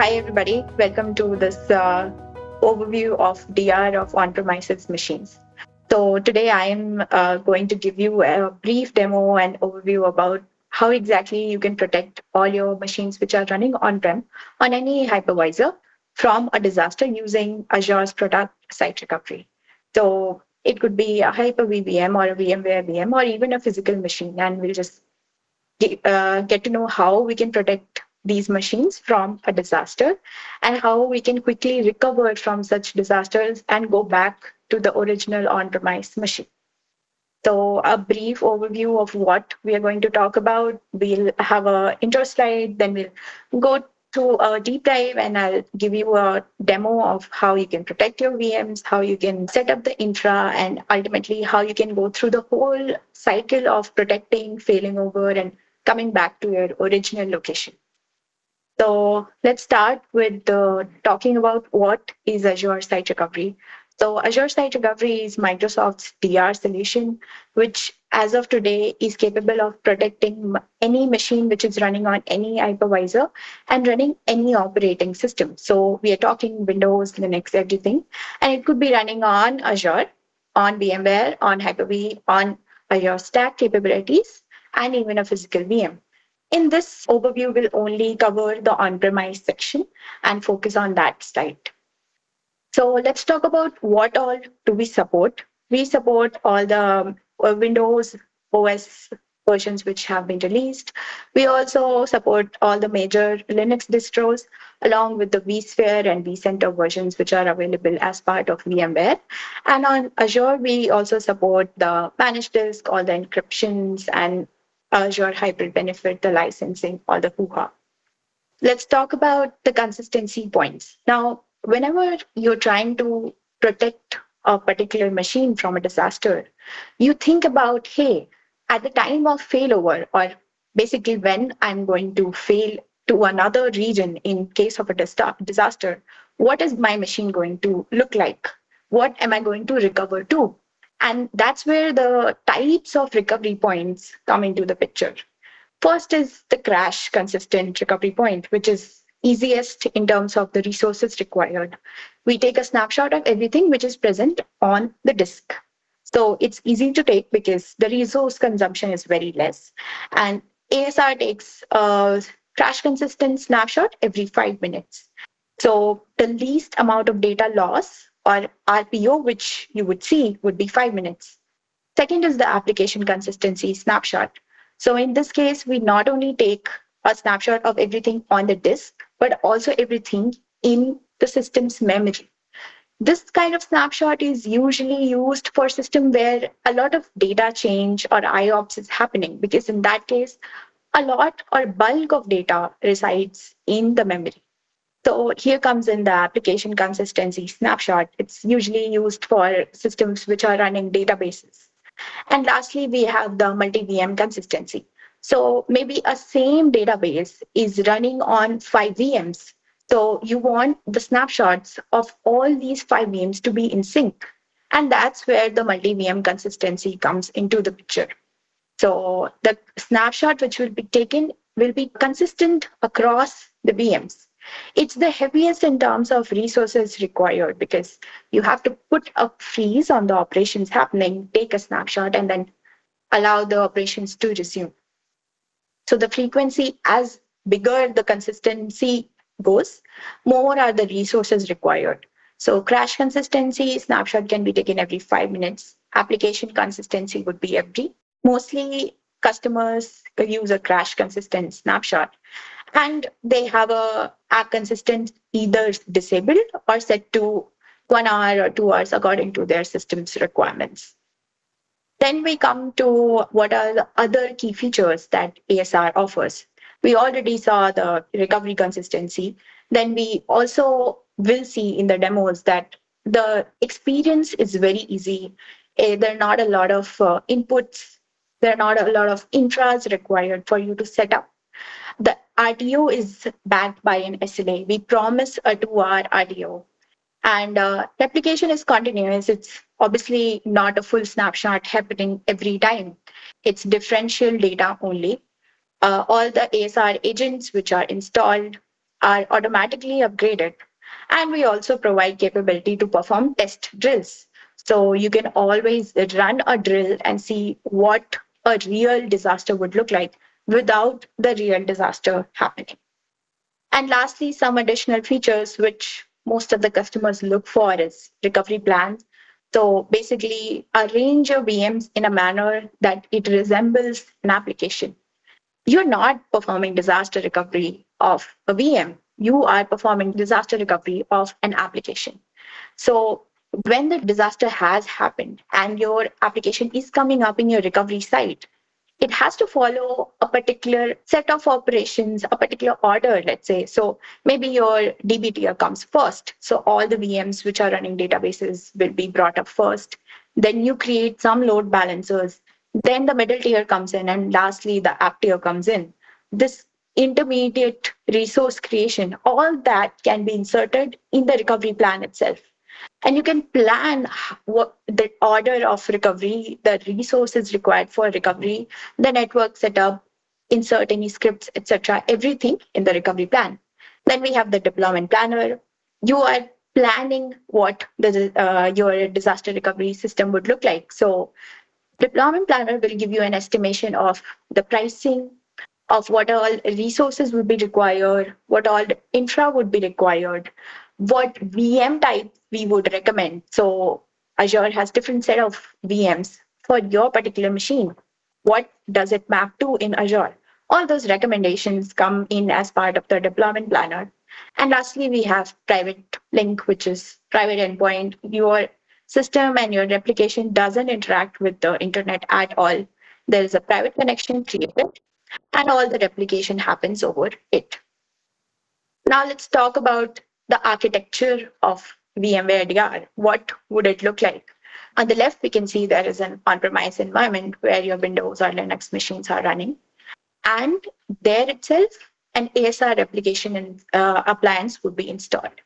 Hi everybody. Welcome to this overview of DR of on-premises machines. So today I am going to give you a brief demo and overview about how exactly you can protect all your machines which are running on-prem on any hypervisor from a disaster using Azure's product Site Recovery. So it could be a Hyper-V VM or a VMware VM or even a physical machine, and we'll just get to know how we can protect these machines from a disaster and how we can quickly recover from such disasters and go back to the original on-premise machine. So a brief overview of what we are going to talk about. We'll have an intro slide, then we'll go to a deep dive and I'll give you a demo of how you can protect your VMs, how you can set up the infra, and ultimately how you can go through the whole cycle of protecting, failing over, and coming back to your original location. So let's start with talking about what is Azure Site Recovery. So Azure Site Recovery is Microsoft's DR solution, which as of today is capable of protecting any machine which is running on any hypervisor and running any operating system. So we are talking Windows, Linux, everything. And it could be running on Azure, on VMware, on Hyper-V, on Azure Stack capabilities, and even a physical VM. In this overview, we'll only cover the on-premise section and focus on that site. So let's talk about what all do we support. We support all the Windows OS versions which have been released. We also support all the major Linux distros along with the vSphere and vCenter versions which are available as part of VMware. And on Azure, we also support the managed disk, all the encryptions, and Azure Hybrid Benefit, the licensing, all the hoo-ha. Let's talk about the consistency points. Now, whenever you're trying to protect a particular machine from a disaster, you think about, hey, at the time of failover, or basically when I'm going to fail to another region in case of a disaster, what is my machine going to look like? What am I going to recover to? And that's where the types of recovery points come into the picture. First is the crash consistent recovery point, which is easiest in terms of the resources required. We take a snapshot of everything which is present on the disk. So it's easy to take because the resource consumption is very less. And ASR takes a crash consistent snapshot every 5 minutes. So the least amount of data loss or RPO, which you would see, would be 5 minutes. Second is the application consistency snapshot. So in this case, we not only take a snapshot of everything on the disk, but also everything in the system's memory. This kind of snapshot is usually used for a system where a lot of data change or IOPS is happening, because in that case, a lot or bulk of data resides in the memory. So here comes in the application consistency snapshot. It's usually used for systems which are running databases. And lastly, we have the multi-VM consistency. So maybe a same database is running on 5 VMs. So you want the snapshots of all these 5 VMs to be in sync. And that's where the multi-VM consistency comes into the picture. So the snapshot which will be taken will be consistent across the VMs. It's the heaviest in terms of resources required because you have to put a freeze on the operations happening, take a snapshot, and then allow the operations to resume. So the frequency, as bigger the consistency goes, more are the resources required. So crash consistency snapshot can be taken every 5 minutes. Application consistency would be every. Mostly customers use a crash consistent snapshot, and they have a consistent either disabled or set to 1 hour or 2 hours according to their system's requirements. Then we come to what are the other key features that ASR offers. We already saw the recovery consistency. Then we also will see in the demos that the experience is very easy. There are not a lot of inputs. There are not a lot of infras required for you to set up. The RTO is backed by an SLA. We promise a 2-hour RTO. And replication is continuous. It's obviously not a full snapshot happening every time. It's differential data only. All the ASR agents which are installed are automatically upgraded. And we also provide capability to perform test drills. So you can always run a drill and see what a real disaster would look like without the real disaster happening. And lastly, some additional features which most of the customers look for is recovery plans. So basically, arrange your VMs in a manner that it resembles an application. You're not performing disaster recovery of a VM. You are performing disaster recovery of an application. So when the disaster has happened and your application is coming up in your recovery site, it has to follow a particular set of operations, a particular order, let's say. So maybe your DB tier comes first. So all the VMs which are running databases will be brought up first. Then you create some load balancers. Then the middle tier comes in, and lastly, the app tier comes in. This intermediate resource creation, all that can be inserted in the recovery plan itself. And you can plan what the order of recovery, the resources required for recovery, the network setup, insert any scripts, etc. Everything in the recovery plan. Then we have the deployment planner. You are planning what your disaster recovery system would look like. So deployment planner will give you an estimation of the pricing, of what all resources would be required, what all infra would be required, what VM type we would recommend. So Azure has different set of VMs for your particular machine. What does it map to in Azure? All those recommendations come in as part of the deployment planner. And lastly, we have private link, which is private endpoint. Your system and your replication doesn't interact with the internet at all. There is a private connection created and all the replication happens over it. Now let's talk about the architecture of VMware DR. What would it look like? On the left, we can see there is an on-premise environment where your Windows or Linux machines are running. And there itself, an ASR replication appliance would be installed.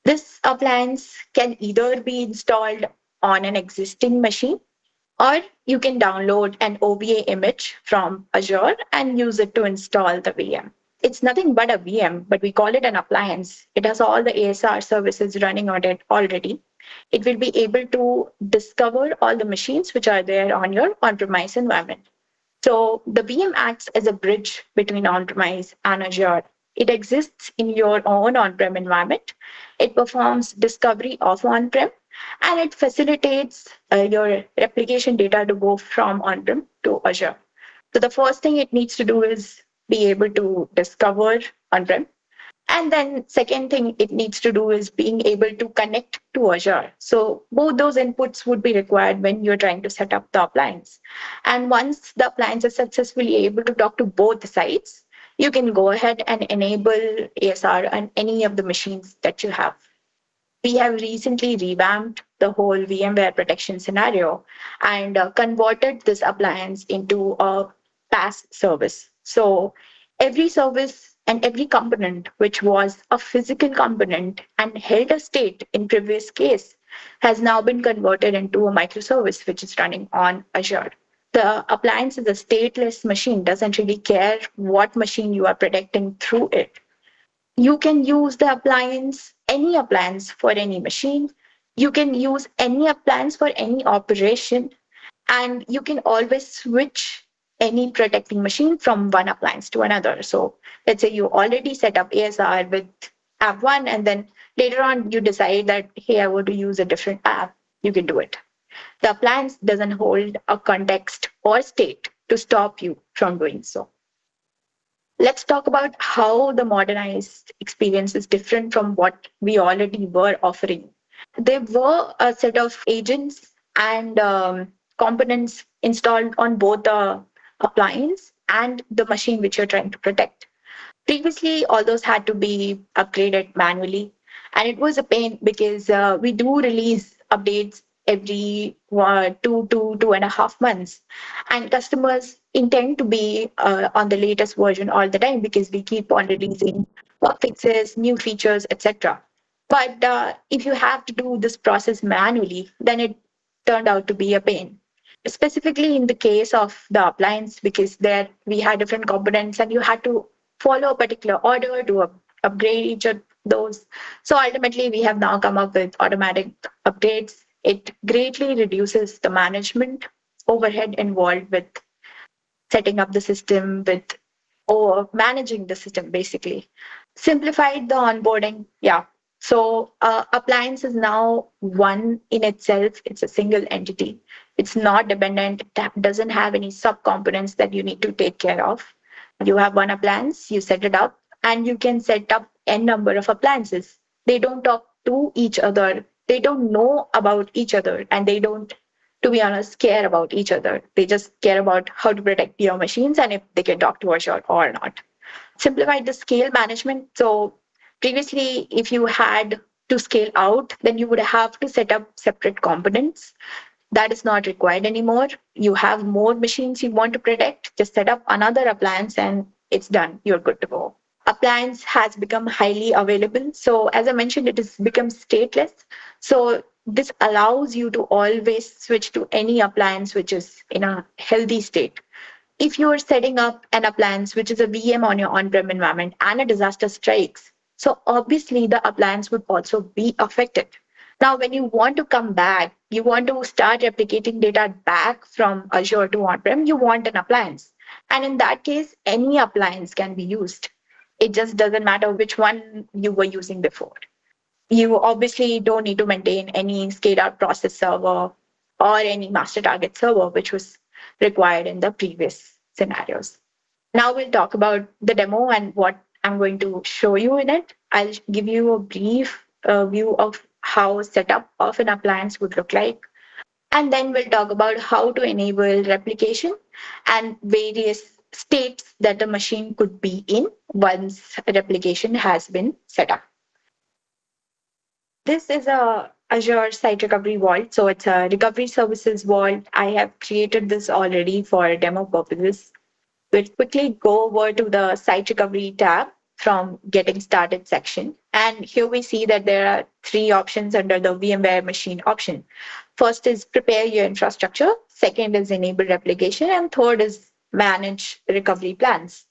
This appliance can either be installed on an existing machine, or you can download an OVA image from Azure and use it to install the VM. It's nothing but a VM, but we call it an appliance. It has all the ASR services running on it already. It will be able to discover all the machines which are there on your on-premise environment. So the VM acts as a bridge between on-premise and Azure. It exists in your own on-prem environment. It performs discovery of on-prem, and it facilitates your replication data to go from on-prem to Azure. So the first thing it needs to do is be able to discover on-prem. And then second thing it needs to do is being able to connect to Azure. So both those inputs would be required when you're trying to set up the appliance. And once the appliance is successfully able to talk to both sides, you can go ahead and enable ASR on any of the machines that you have. We have recently revamped the whole VMware protection scenario and converted this appliance into a PaaS service. So every service and every component, which was a physical component and held a state in previous case, has now been converted into a microservice, which is running on Azure. The appliance is a stateless machine, doesn't really care what machine you are protecting through it. You can use the appliance, any appliance for any machine. You can use any appliance for any operation, and you can always switch any protecting machine from one appliance to another. So let's say you already set up ASR with app one, and then later on you decide that, hey, I want to use a different app. You can do it. The appliance doesn't hold a context or state to stop you from doing so. Let's talk about how the modernized experience is different from what we already were offering. There were a set of agents and components installed on both the appliance and the machine which you're trying to protect. Previously, all those had to be upgraded manually, and it was a pain because we do release updates every 2.5 months, and customers intend to be on the latest version all the time because we keep on releasing bug fixes, new features, etc. But if you have to do this process manually, then it turned out to be a pain. Specifically in the case of the appliance, because there we had different components and you had to follow a particular order to upgrade each of those. So ultimately, we have now come up with automatic updates. It greatly reduces the management overhead involved with setting up the system, with or managing the system basically. Simplified the onboarding. Yeah. So appliance is now one in itself. It's a single entity. It's not dependent. It doesn't have any subcomponents that you need to take care of. You have one appliance, you set it up, and you can set up n number of appliances. They don't talk to each other. They don't know about each other, and they don't, to be honest, care about each other. They just care about how to protect your machines and if they can talk to Azure or not. Simplified the scale management. So previously, if you had to scale out, then you would have to set up separate components. That is not required anymore. You have more machines you want to protect, just set up another appliance and it's done. You're good to go. Appliance has become highly available. So as I mentioned, it has become stateless. So this allows you to always switch to any appliance which is in a healthy state. If you're setting up an appliance which is a VM on your on-prem environment and a disaster strikes, so obviously the appliance would also be affected. Now, when you want to come back, you want to start replicating data back from Azure to on-prem, you want an appliance. And in that case, any appliance can be used. It just doesn't matter which one you were using before. You obviously don't need to maintain any SCADA process server or any master target server, which was required in the previous scenarios. Now we'll talk about the demo and what I'm going to show you in it. I'll give you a brief view of how setup of an appliance would look like. And then we'll talk about how to enable replication and various states that a machine could be in once replication has been set up. This is a Azure Site Recovery Vault. So it's a recovery services vault. I have created this already for demo purposes. We'll quickly go over to the Site Recovery tab from Getting Started section. And here we see that there are three options under the VMware machine option. First is prepare your infrastructure. Second is enable replication. And third is manage recovery plans.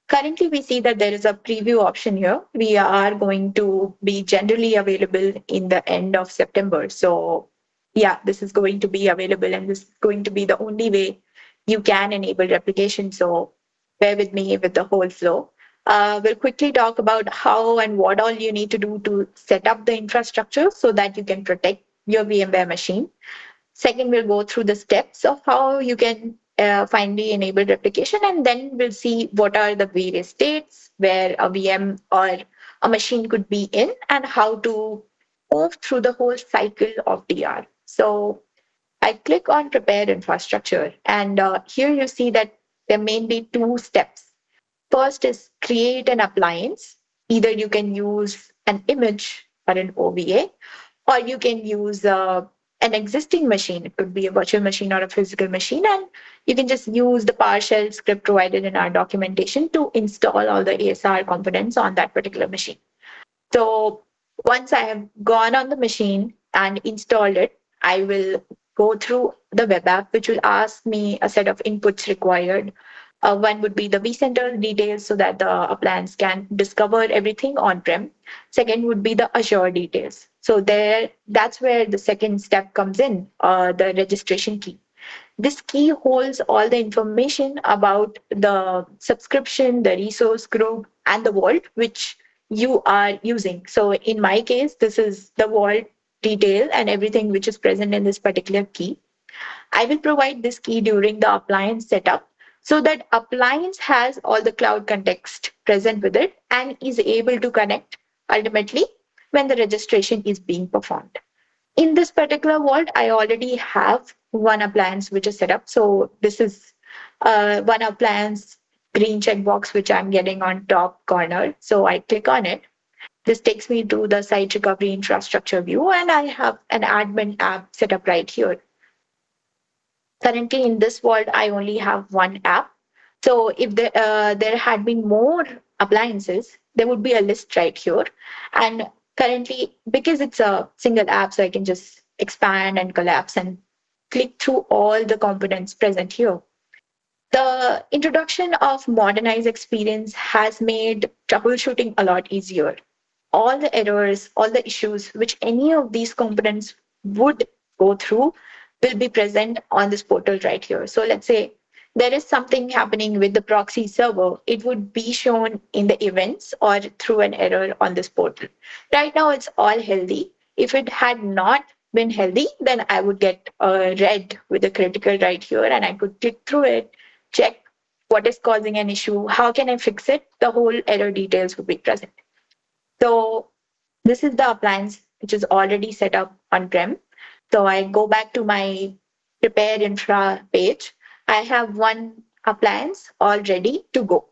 Currently, we see that there is a preview option here. We are going to be generally available in the end of September. So yeah, this is going to be available and this is going to be the only way you can enable replication. So bear with me with the whole flow. We'll quickly talk about how and what all you need to do to set up the infrastructure so that you can protect your VMware machine. Second, we'll go through the steps of how you can finally enable replication, and then we'll see what are the various states where a VM or a machine could be in and how to move through the whole cycle of DR. So I click on prepare infrastructure, and here you see that there may be two steps. First is create an appliance. Either you can use an image or an OVA, or you can use an existing machine. It could be a virtual machine or a physical machine, and you can just use the PowerShell script provided in our documentation to install all the ASR components on that particular machine. So once I have gone on the machine and installed it, I will go through the web app, which will ask me a set of inputs required. One would be the vCenter details so that the appliance can discover everything on-prem. Second would be the Azure details. So that's where the second step comes in, the registration key. This key holds all the information about the subscription, the resource group, and the vault, which you are using. So in my case, this is the vault detail and everything which is present in this particular key. I will provide this key during the appliance setup so that appliance has all the cloud context present with it and is able to connect ultimately when the registration is being performed. In this particular vault, I already have one appliance which is set up. So this is one appliance green checkbox which I'm getting on top corner. So I click on it. This takes me to the site recovery infrastructure view, and I have an admin app set up right here. Currently in this vault, I only have one app. So if there had been more appliances, there would be a list right here. And currently, because it's a single app, so I can just expand and collapse and click through all the components present here. The introduction of modernized experience has made troubleshooting a lot easier. All the errors, all the issues which any of these components would go through will be present on this portal right here. So let's say there is something happening with the proxy server, it would be shown in the events or through an error on this portal. Right now, it's all healthy. If it had not been healthy, then I would get a red with a critical right here and I could click through it, check what is causing an issue, how can I fix it, the whole error details would be present. So this is the appliance which is already set up on-prem. So I go back to my prepare infra page. I have one appliance all ready to go.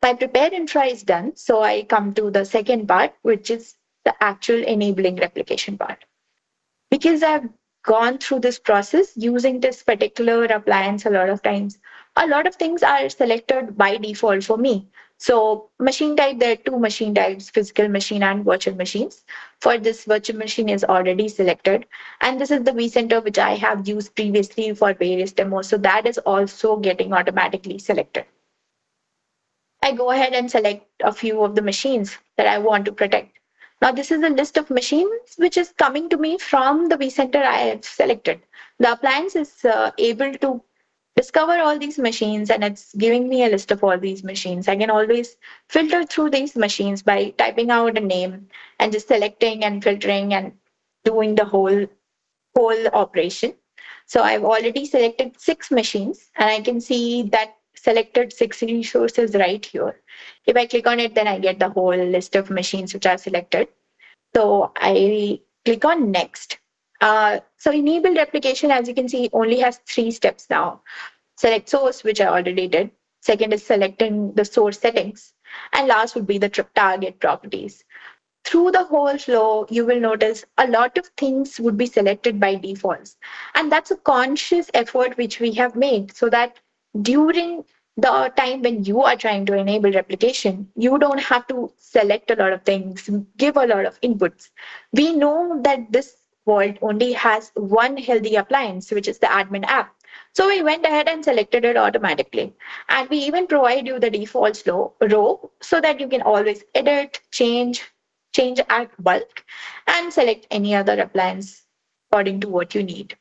My prepare infra is done. So I come to the second part, which is the actual enabling replication part. Because I've gone through this process using this particular appliance a lot of times, a lot of things are selected by default for me. So machine type, there are two machine types, physical machine and virtual machines. For this virtual machine is already selected. And this is the vCenter which I have used previously for various demos. So that is also getting automatically selected. I go ahead and select a few of the machines that I want to protect. Now, this is a list of machines which is coming to me from the vCenter I have selected. The appliance is able to discover all these machines and it's giving me a list of all these machines. I can always filter through these machines by typing out a name and just selecting and filtering and doing the whole operation. So I've already selected 6 machines and I can see that selected 6 resources right here. If I click on it, then I get the whole list of machines which are selected. So I click on next. So enable replication, as you can see, only has 3 steps now. Select source, which I already did. Second is selecting the source settings. And last would be the target properties. Through the whole flow, you will notice a lot of things would be selected by defaults. And that's a conscious effort which we have made so that during the time when you are trying to enable replication, you don't have to select a lot of things, give a lot of inputs. We know that this world only has one healthy appliance, which is the admin app. So we went ahead and selected it automatically. And we even provide you the default row so that you can always edit, change at bulk, and select any other appliance according to what you need.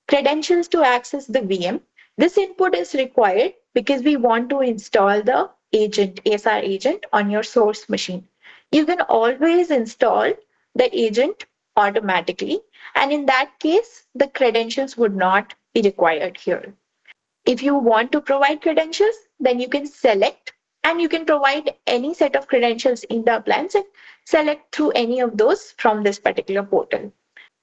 Credentials to access the VM. This input is required because we want to install the agent, ASR agent on your source machine. You can always install the agent automatically. And in that case, the credentials would not be required here. If you want to provide credentials, then you can select and you can provide any set of credentials in the appliance and select through any of those from this particular portal.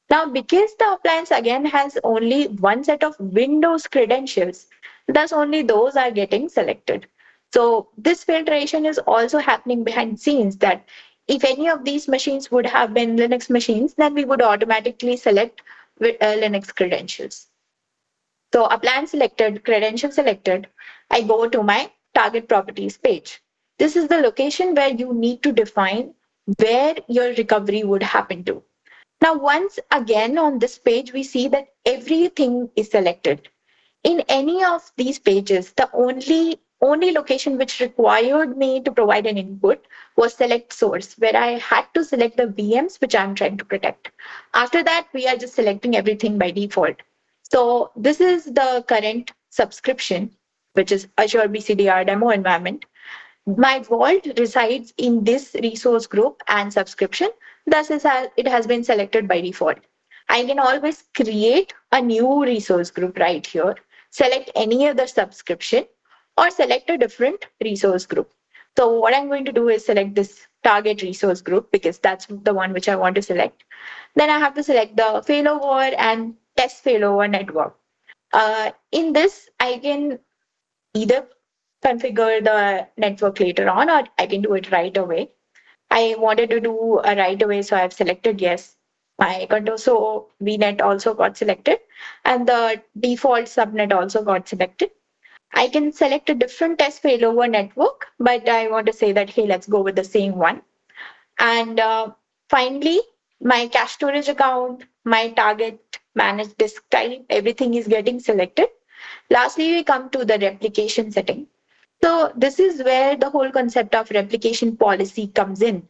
Now, because the appliance again has only one set of Windows credentials, thus only those are getting selected. So this filtration is also happening behind scenes that if any of these machines would have been Linux machines, then we would automatically select Linux credentials. So appliance selected, credential selected, I go to my target properties page. This is the location where you need to define where your recovery would happen to. Now, once again on this page, we see that everything is selected. In any of these pages, the only location which required me to provide an input was select source, where I had to select the VMs which I'm trying to protect. After that, we are just selecting everything by default. So this is the current subscription, which is Azure BCDR demo environment. My vault resides in this resource group and subscription. Thus, it has been selected by default. I can always create a new resource group right here, select any other subscription, or select a different resource group. So what I'm going to do is select this target resource group because that's the one which I want to select. Then I have to select the failover and test failover network. In this, I can either configure the network later on or I can do it right away. I wanted to do a right away, so I've selected yes. My Contoso VNet also got selected and the default subnet also got selected. I can select a different test failover network, but I want to say that, hey, let's go with the same one. And finally, my cache storage account, my target managed disk type, everything is getting selected. Lastly, we come to the replication setting. So this is where the whole concept of replication policy comes in.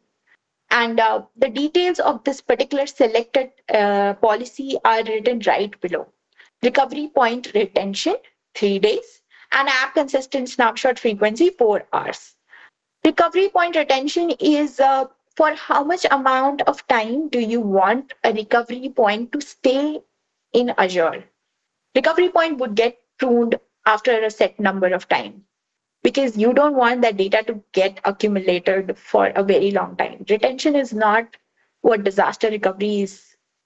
And the details of this particular selected policy are written right below. Recovery point retention, 3 days, and app consistent snapshot frequency, 4 hours. Recovery point retention is for how much amount of time do you want a recovery point to stay in Azure. Recovery point would get pruned after a set number of time because you don't want that data to get accumulated for a very long time. Retention is not what disaster recovery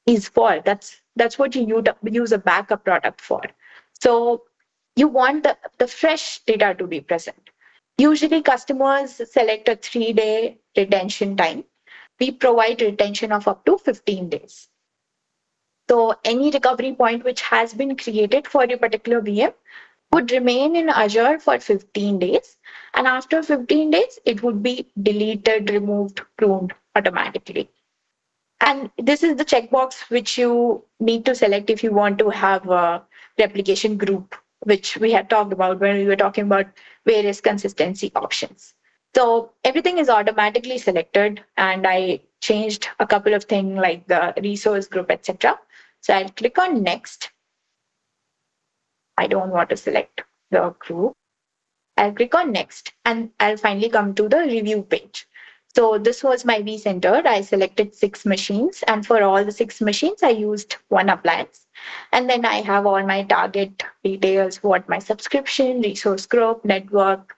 is for. That's what you use a backup product for. So you want the fresh data to be present. Usually customers select a 3-day retention time. We provide retention of up to 15 days. So any recovery point which has been created for a particular VM would remain in Azure for 15 days. And after 15 days, it would be deleted, removed, pruned automatically. And this is the checkbox which you need to select if you want to have a replication group, which we had talked about when we were talking about various consistency options. So everything is automatically selected, and I changed a couple of things like the resource group, etc. So I'll click on next. I don't want to select the group. I'll click on next and I'll finally come to the review page. So this was my vCenter. I selected 6 machines, and for all the 6 machines, I used one appliance. And then I have all my target details, what my subscription, resource group, network,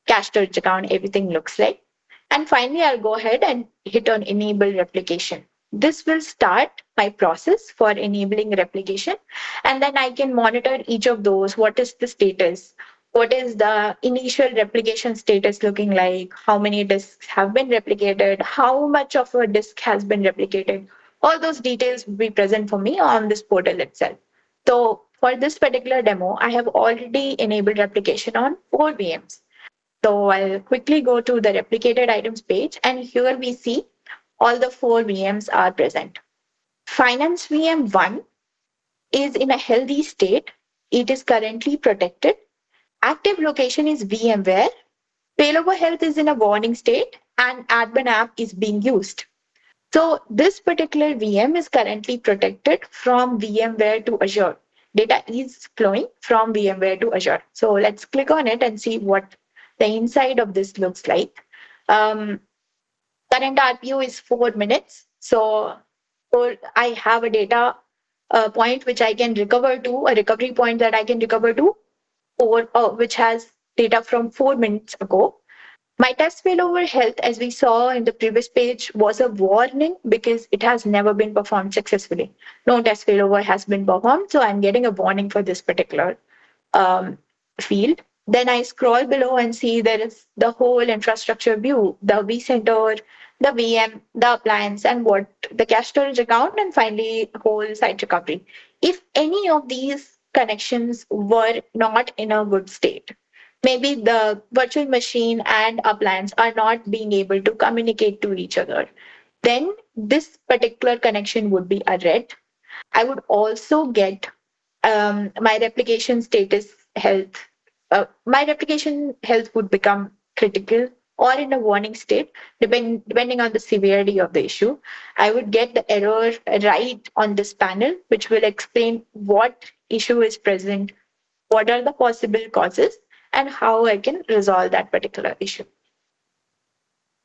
cache storage account, everything looks like. And finally, I'll go ahead and hit on enable replication. This will start my process for enabling replication. And then I can monitor each of those. What is the status? What is the initial replication status looking like? How many disks have been replicated? How much of a disk has been replicated? All those details will be present for me on this portal itself. So for this particular demo, I have already enabled replication on 4 VMs. So I'll quickly go to the replicated items page, and here we see all the 4 VMs are present. Finance VM 1 is in a healthy state. It is currently protected. Active location is VMware. Failover health is in a warning state, and admin app is being used. So this particular VM is currently protected from VMware to Azure. Data is flowing from VMware to Azure. So let's click on it and see what the inside of this looks like. Current RPO is 4 minutes. So I have a data point which I can recover to, a recovery point that I can recover to, or which has data from 4 minutes ago. My test failover health, as we saw in the previous page, was a warning because it has never been performed successfully. No test failover has been performed, so I'm getting a warning for this particular field. Then I scroll below and see there is the whole infrastructure view, the vCenter, the VM, the appliance, and what the cache storage account, and finally whole site recovery. If any of these connections were not in a good state, maybe the virtual machine and appliance are not being able to communicate to each other, then this particular connection would be a red. I would also get my replication status health. My replication health would become critical or in a warning state, depending on the severity of the issue. I would get the error right on this panel, which will explain what issue is present, what are the possible causes, and how I can resolve that particular issue.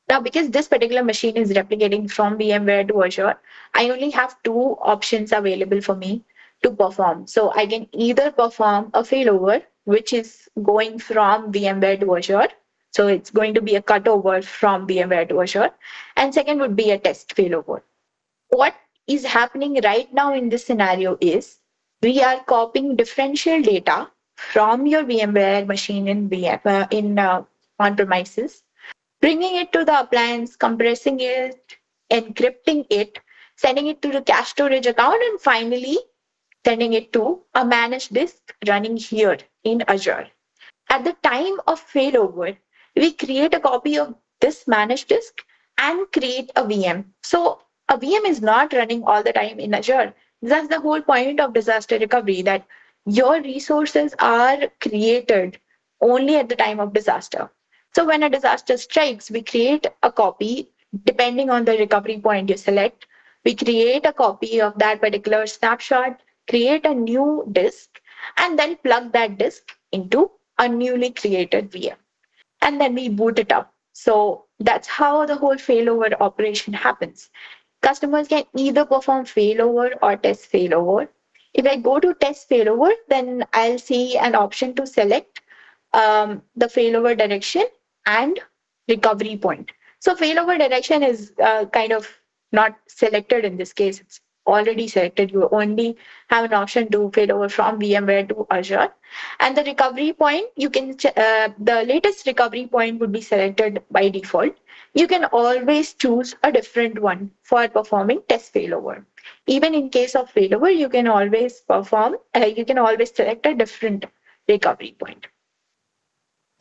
Now, because this particular machine is replicating from VMware to Azure, I only have 2 options available for me to perform. So I can either perform a failover, which is going from VMware to Azure. So it's going to be a cutover from VMware to Azure. And second would be a test failover. What is happening right now in this scenario is we are copying differential data from your VMware machine in on-premises, bringing it to the appliance, compressing it, encrypting it, sending it to the cache storage account, and finally sending it to a managed disk running here in Azure. At the time of failover, we create a copy of this managed disk and create a VM. So a VM is not running all the time in Azure. That's the whole point of disaster recovery, that your resources are created only at the time of disaster. So when a disaster strikes, we create a copy depending on the recovery point you select. We create a copy of that particular snapshot, create a new disk, and then plug that disk into a newly created VM. And then we boot it up. So that's how the whole failover operation happens. Customers can either perform failover or test failover. If I go to test failover, then I'll see an option to select the failover direction and recovery point. So failover direction is kind of not selected in this case. It's already selected. You only have an option to failover from VMware to Azure. And the recovery point, the latest recovery point would be selected by default. You can always choose a different one for performing test failover. Even in case of failover, you can always select a different recovery point.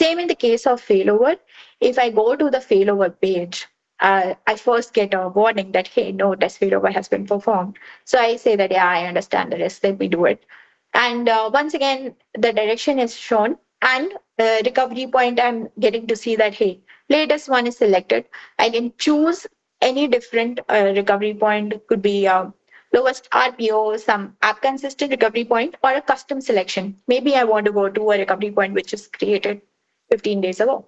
Same in the case of failover. If I go to the failover page, I first get a warning that, hey, no test failover has been performed. So I say that, yeah, I understand the risk, let me do it. And once again, the direction is shown and the recovery point, I'm getting to see that, hey, latest one is selected. I can choose any different recovery point. Could be lowest RPO, some app consistent recovery point, or a custom selection. Maybe I want to go to a recovery point which is created 15 days ago.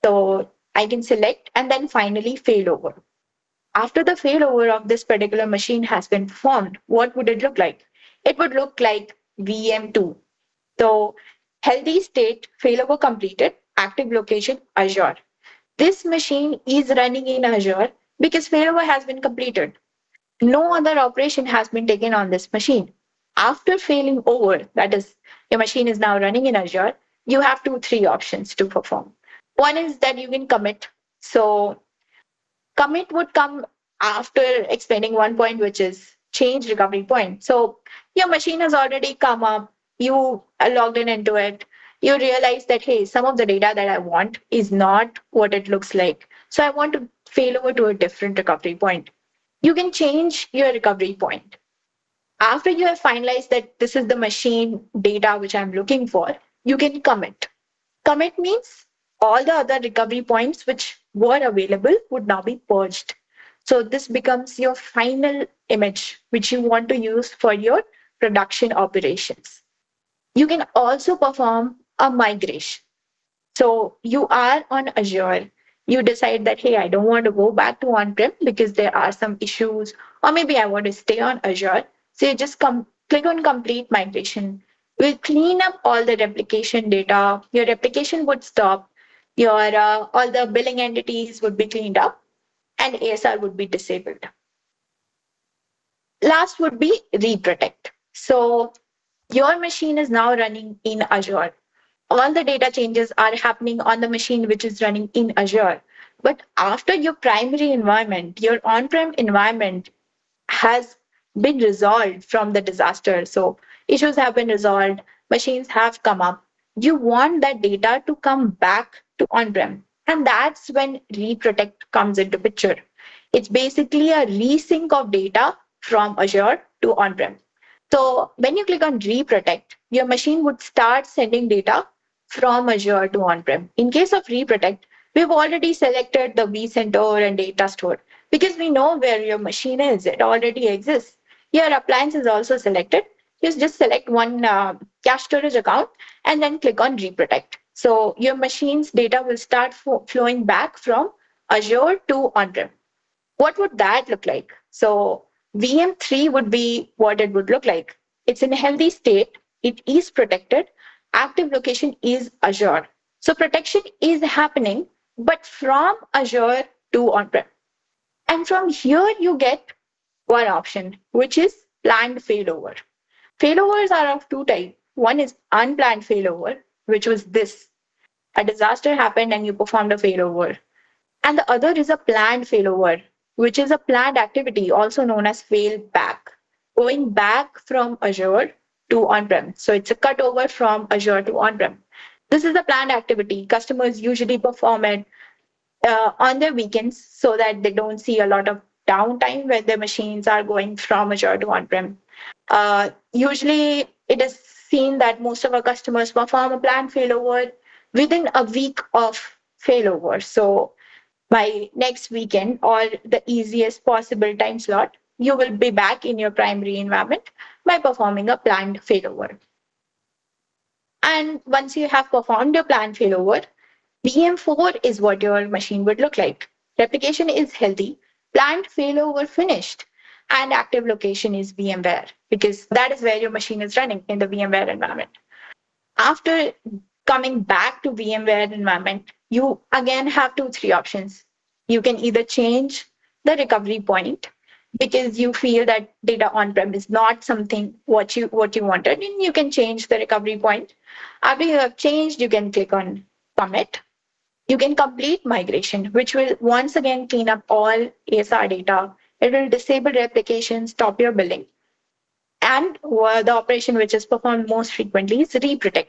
So I can select and then finally failover. After the failover of this particular machine has been performed, what would it look like? It would look like VM2. So healthy state, failover completed, active location, Azure. This machine is running in Azure because failover has been completed. No other operation has been taken on this machine. After failing over, that is, your machine is now running in Azure, you have three options to perform. One is that you can commit. So commit would come after explaining one point, which is change recovery point. So your machine has already come up, you are logged in into it, you realize that, hey, some of the data that I want is not what it looks like. So I want to fail over to a different recovery point. You can change your recovery point. After you have finalized that this is the machine data which I'm looking for, you can commit. Commit means all the other recovery points which were available would now be purged. So this becomes your final image which you want to use for your production operations. You can also perform a migration. So you are on Azure. You decide that, hey, I don't want to go back to on-prem because there are some issues, or maybe I want to stay on Azure. So you just click on complete migration. We'll clean up all the replication data. Your replication would stop. Your all the billing entities would be cleaned up, and ASR would be disabled. Last would be reprotect. So your machine is now running in Azure. All the data changes are happening on the machine which is running in Azure. But after your primary environment, your on-prem environment has been resolved from the disaster. So issues have been resolved, machines have come up. You want that data to come back to on-prem. And that's when reprotect comes into picture. It's basically a resync of data from Azure to on-prem. So when you click on reprotect, your machine would start sending data from Azure to on-prem. In case of reprotect, we've already selected the vCenter and data store because we know where your machine is. It already exists. Your appliance is also selected. You just select one cache storage account and then click on reprotect. So your machine's data will start flowing back from Azure to on-prem. What would that look like? So VM3 would be what it would look like. It's in a healthy state. It is protected. Active location is Azure. So protection is happening, but from Azure to on-prem. And from here, you get one option, which is planned failover. Failovers are of two types. One is unplanned failover, which was this. A disaster happened and you performed a failover. And the other is a planned failover, which is a planned activity, also known as fail back, going back from Azure to on-prem. So it's a cutover from Azure to on-prem. This is a planned activity. Customers usually perform it on their weekends so that they don't see a lot of downtime when their machines are going from Azure to on-prem. Usually it is seen that most of our customers perform a planned failover within a week of failover. So by next weekend or the easiest possible time slot, you will be back in your primary environment by performing a planned failover. And once you have performed your planned failover, VM4 is what your machine would look like. Replication is healthy, planned failover finished, and active location is VMware because that is where your machine is running in the VMware environment. After coming back to VMware environment, you again have three options. You can either change the recovery point because you feel that data on-prem is not something what you wanted, and you can change the recovery point. After you have changed, you can click on commit. You can complete migration, which will once again clean up all ASR data. It will disable replication, stop your billing. And the operation which is performed most frequently is reprotect.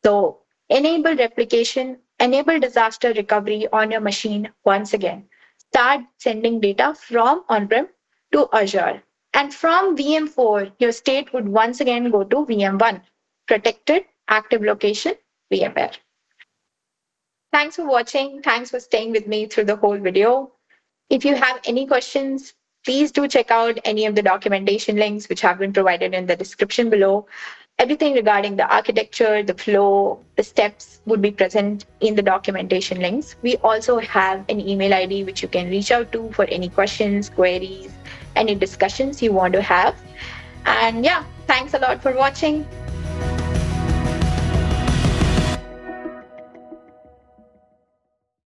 So enable replication, enable disaster recovery on your machine once again. Start sending data from on-prem to Azure. And from VM4, your state would once again go to VM1, protected active location, VMware. Thanks for watching. Thanks for staying with me through the whole video. If you have any questions, please do check out any of the documentation links which have been provided in the description below. Everything regarding the architecture, the flow, the steps would be present in the documentation links. We also have an email ID which you can reach out to for any questions, queries, any discussions you want to have. And yeah, thanks a lot for watching.